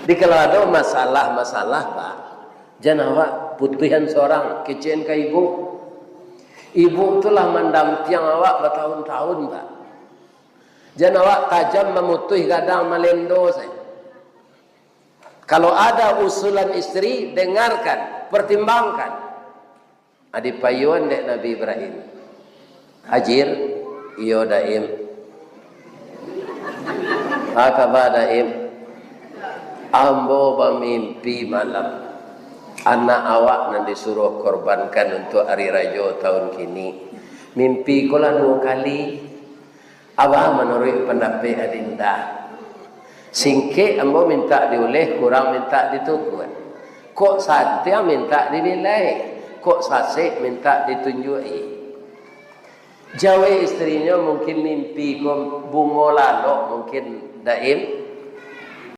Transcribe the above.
Di kalau ada masalah-masalah Pak, jangan awak putuhan seorang kecen ke ibu. Ibu itulah mendamping awak bertahun-tahun Pak. Jangan awak tajam memutuh gadang melendo saya. Kalau ada usulan istri, dengarkan, pertimbangkan. Adi payuan dek Nabi Ibrahim. Hajir, iyo daim. Akaba daim. Ambo bermimpi malam. Anak awak yang disuruh korbankan untuk hari rajo tahun kini. Mimpi ko lah 2 kali. Abah menurut pendapat adinda. Singke ambo minta dioleh, kurang minta ditukun. Kok satya minta dibilai. Kok sasek minta ditunjui. Jawa istrinya mungkin mimpi ko bungo lalo mungkin daim.